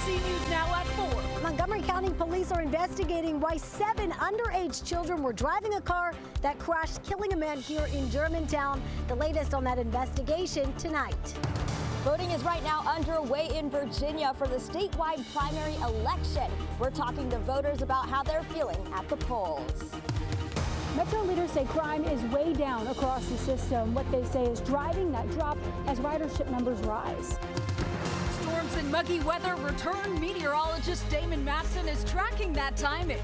DC News Now at 4. Montgomery County police are investigating why 7 underage children were driving a car that crashed, killing a man here in Germantown. The latest on that investigation tonight. Voting is right now underway in Virginia for the statewide primary election. We're talking to voters about how they're feeling at the polls. Metro leaders say crime is way down across the system. What they say is driving that drop as ridership numbers rise. Storms and muggy weather return. Meteorologist Damon Matson is tracking that timing.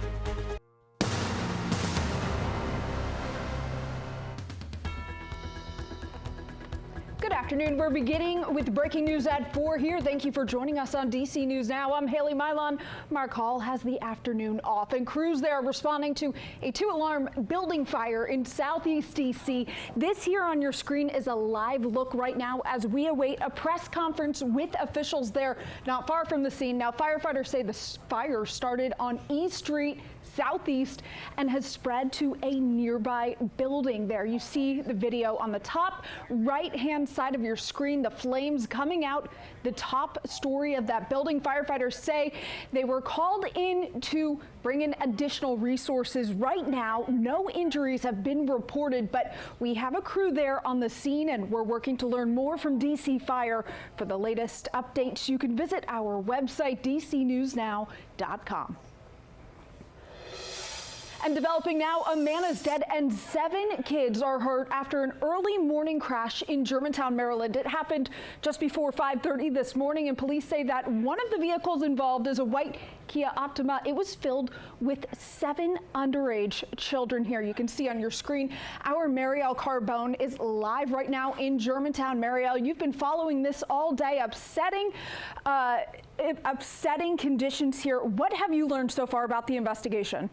Good afternoon. We're beginning with breaking news at 4 here. Thank you for joining us on DC News Now. I'm Haley Mylon. Mark Hall has the afternoon off, and crews there are responding to a 2-alarm building fire in southeast DC. This here on your screen is a live look right now as we await a press conference with officials there not far from the scene. Now, firefighters say the fire started on E Street southeast and has spread to a nearby building there. You see the video on the top right-hand side of your screen, the flames coming out the top story of that building. Firefighters say they were called in to bring in additional resources. Right now, no injuries have been reported, but we have a crew there on the scene, and we're working to learn more from DC Fire. For the latest updates, you can visit our website, dcnewsnow.com. And developing now, a man is dead and 7 kids are hurt after an early morning crash in Germantown, Maryland. It happened just before 5:30 this morning, and police say that one of the vehicles involved is a white Kia Optima. It was filled with 7 underage children here. You can see on your screen, our Marielle Carbone is live right now in Germantown. Marielle, you've been following this all day. Upsetting conditions here. What have you learned so far about the investigation?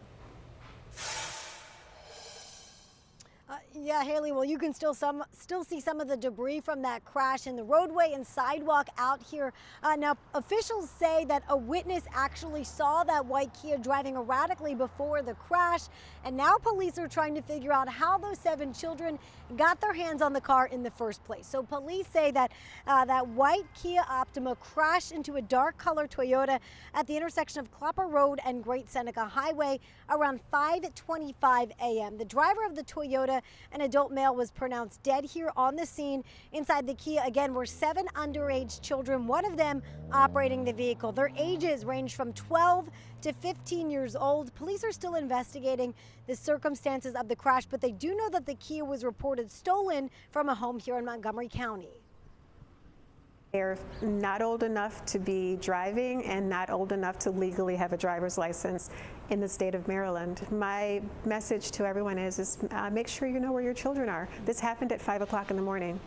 Yeah, Haley, well, you can still see some of the debris from that crash in the roadway and sidewalk out here. Now, officials say that a witness actually saw that white Kia driving erratically before the crash, and now police are trying to figure out how those 7 children got their hands on the car in the first place. So police say that that white Kia Optima crashed into a dark-colored Toyota at the intersection of Clapper Road and Great Seneca Highway around 5:25 a.m. The driver of the Toyota, an adult male, was pronounced dead here on the scene. Inside the Kia, again, were 7 underage children, one of them operating the vehicle. Their ages range from 12 to 15 years old. Police are still investigating the circumstances of the crash, but they do know that the Kia was reported stolen from a home here in Montgomery County. They're not old enough to be driving and not old enough to legally have a driver's license in the state of Maryland. My message to everyone is make sure you know where your children are. This happened at 5 o'clock in the morning.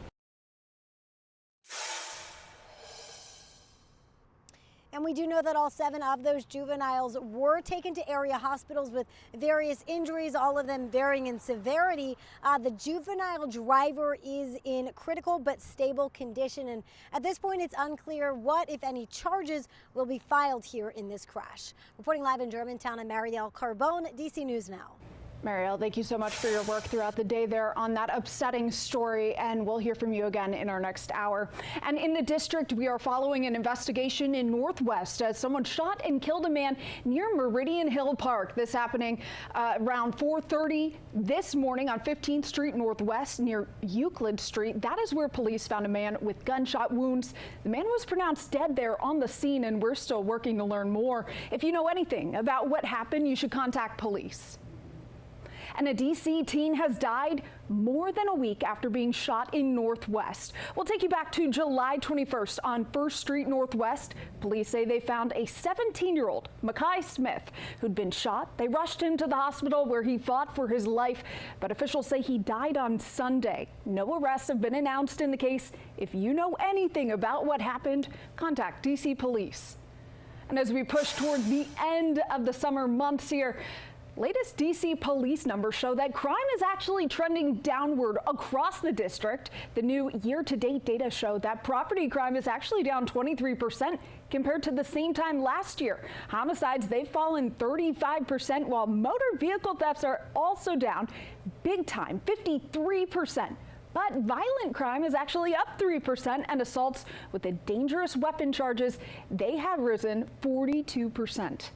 And we do know that all 7 of those juveniles were taken to area hospitals with various injuries, all of them varying in severity. The juvenile driver is in critical but stable condition. And at this point, it's unclear what, if any, charges will be filed here in this crash. Reporting live in Germantown, I'm Marielle Carbone, DC News Now. Marielle, thank you so much for your work throughout the day there on that upsetting story, and we'll hear from you again in our next hour. And in the district, we are following an investigation in Northwest as someone shot and killed a man near Meridian Hill Park. This happening around 4:30 this morning on 15th Street Northwest near Euclid Street. That is where police found a man with gunshot wounds. The man was pronounced dead there on the scene, and we're still working to learn more. If you know anything about what happened, you should contact police. And a D.C. teen has died more than a week after being shot in Northwest. We'll take you back to July 21st on 1st Street Northwest. Police say they found a 17-year-old, Mackay Smith, who'd been shot. They rushed him to the hospital where he fought for his life, but officials say he died on Sunday. No arrests have been announced in the case. If you know anything about what happened, contact D.C. police. And as we push toward the end of the summer months here, latest D.C. police numbers show that crime is actually trending downward across the district. The new year-to-date data show that property crime is actually down 23% compared to the same time last year. Homicides, they've fallen 35%, while motor vehicle thefts are also down big time, 53%. But violent crime is actually up 3%, and assaults with a dangerous weapon charges, they have risen 42%.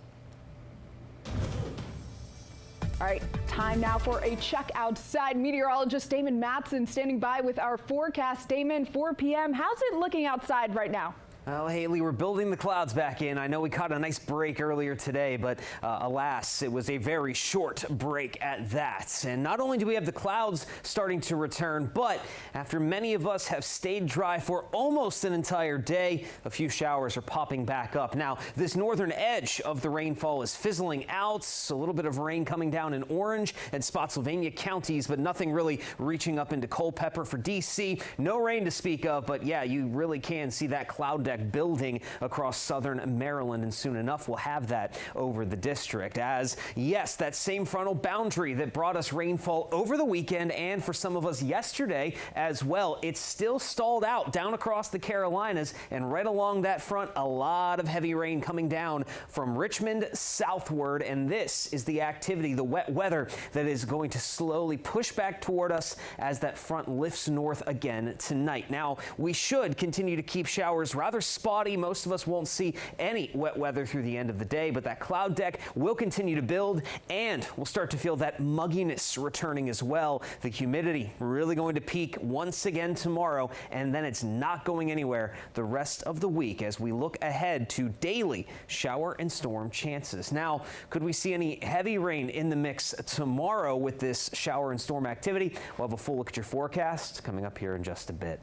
All right, time now for a check outside. Meteorologist Damon Matson standing by with our forecast. Damon, 4 p.m. How's it looking outside right now? Well, Haley, we're building the clouds back in. I know we caught a nice break earlier today, but alas, it was a very short break at that. And not only do we have the clouds starting to return, but after many of us have stayed dry for almost an entire day, a few showers are popping back up. Now, this northern edge of the rainfall is fizzling out. A little bit of rain coming down in Orange and Spotsylvania counties, but nothing really reaching up into Culpeper for D.C. No rain to speak of, but yeah, you really can see that cloud deck building across southern Maryland, and soon enough we'll have that over the district. As yes, that same frontal boundary that brought us rainfall over the weekend and for some of us yesterday as well, it's still stalled out down across the Carolinas, and right along that front a lot of heavy rain coming down from Richmond southward, and this is the activity, the wet weather that is going to slowly push back toward us as that front lifts north again tonight. Now, we should continue to keep showers rather spotty. Most of us won't see any wet weather through the end of the day, but that cloud deck will continue to build, and we'll start to feel that mugginess returning as well. The humidity really going to peak once again tomorrow, and then it's not going anywhere the rest of the week as we look ahead to daily shower and storm chances. Now, could we see any heavy rain in the mix tomorrow with this shower and storm activity? We'll have a full look at your forecast coming up here in just a bit.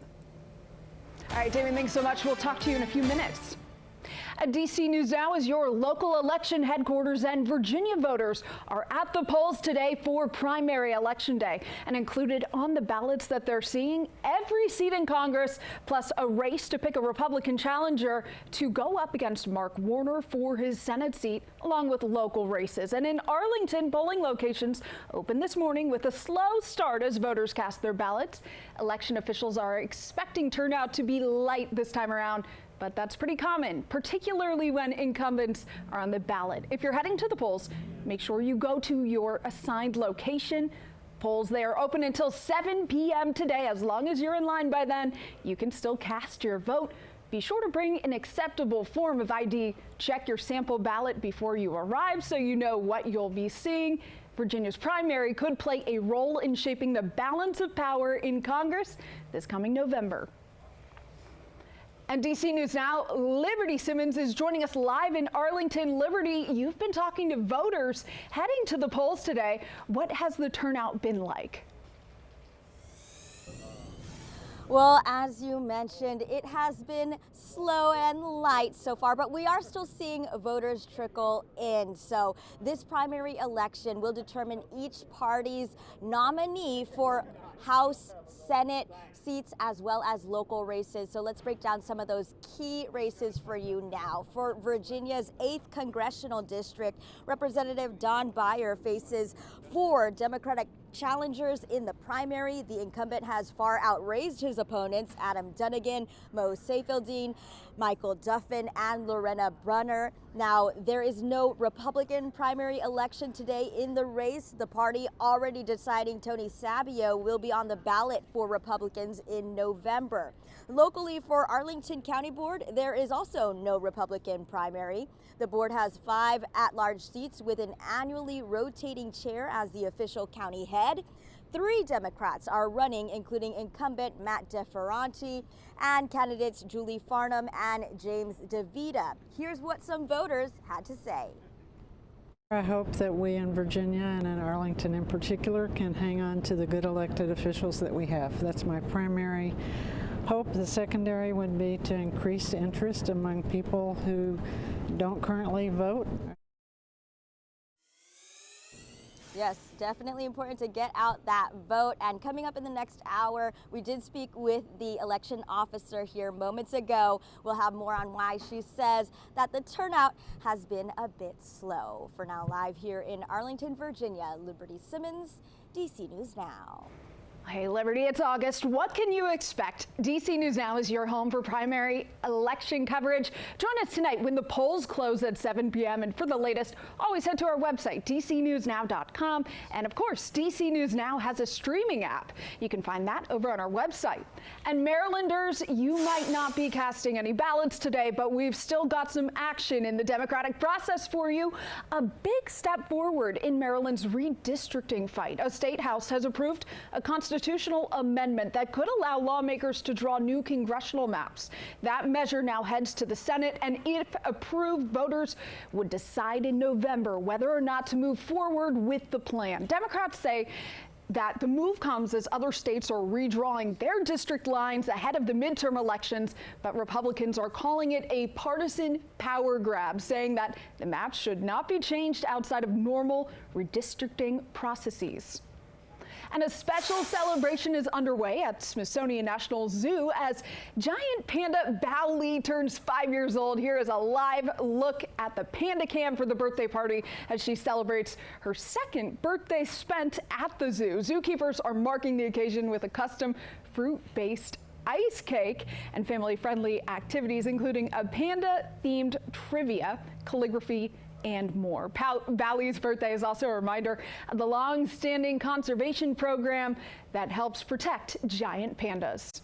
All right, Damon, thanks so much. We'll talk to you in a few minutes. At DC News Now is your local election headquarters, and Virginia voters are at the polls today for primary election day. And included on the ballots that they're seeing, every seat in Congress, plus a race to pick a Republican challenger to go up against Mark Warner for his Senate seat, along with local races. And in Arlington, polling locations opened this morning with a slow start as voters cast their ballots. Election officials are expecting turnout to be light this time around, but that's pretty common, particularly when incumbents are on the ballot. If you're heading to the polls, make sure you go to your assigned location. Polls, they are open until 7 p.m. today. As long as you're in line by then, you can still cast your vote. Be sure to bring an acceptable form of ID. Check your sample ballot before you arrive so you know what you'll be seeing. Virginia's primary could play a role in shaping the balance of power in Congress this coming November. And DC News Now, Liberty Simmons is joining us live in Arlington. Liberty, you've been talking to voters heading to the polls today. What has the turnout been like? Well, as you mentioned, it has been slow and light so far, but we are still seeing voters trickle in. So this primary election will determine each party's nominee for House, Senate seats, as well as local races. So let's break down some of those key races for you now. For Virginia's 8th Congressional District, Representative Don Beyer faces 4 Democratic challengers in the primary. The incumbent has far outraised his opponents, Adam Dunnigan, Mo Seyfieldine, Michael Duffin, and Lorena Brunner. Now, there is no Republican primary election today in the race. The party already deciding Tony Sabio will be on the ballot for Republicans in November. Locally, for Arlington County Board, there is also no Republican primary. The board has 5 at-large seats with an annually rotating chair as the official county head. 3 Democrats are running, including incumbent Matt DeFerranti and candidates Julie Farnham and James DeVita. Here's what some voters had to say. I hope that we in Virginia and in Arlington in particular can hang on to the good elected officials that we have. That's my primary hope. The secondary would be to increase interest among people who don't currently vote. Yes, definitely important to get out that vote. And coming up in the next hour, we did speak with the election officer here moments ago. We'll have more on why she says that the turnout has been a bit slow. For now, live here in Arlington, Virginia, Liberty Simmons, DC News Now. Hey Liberty, it's August. What can you expect? DC News Now is your home for primary election coverage. Join us tonight when the polls close at 7 p.m. And for the latest, always head to our website, dcnewsnow.com. And of course, DC News Now has a streaming app. You can find that over on our website. And Marylanders, you might not be casting any ballots today, but we've still got some action in the democratic process for you. A big step forward in Maryland's redistricting fight. A state house has approved a constitutional amendment that could allow lawmakers to draw new congressional maps. That measure now heads to the Senate, and if approved, voters would decide in November whether or not to move forward with the plan. Democrats say that the move comes as other states are redrawing their district lines ahead of the midterm elections, but Republicans are calling it a partisan power grab, saying that the maps should not be changed outside of normal redistricting processes. And a special celebration is underway at Smithsonian National Zoo as giant panda Bao Li turns 5 years old. Here is a live look at the panda cam for the birthday party as she celebrates her second birthday spent at the zoo. Zookeepers are marking the occasion with a custom fruit-based ice cake and family-friendly activities, including a panda-themed trivia, calligraphy, and more. Bao Li's birthday is also a reminder of the long-standing conservation program that helps protect giant pandas.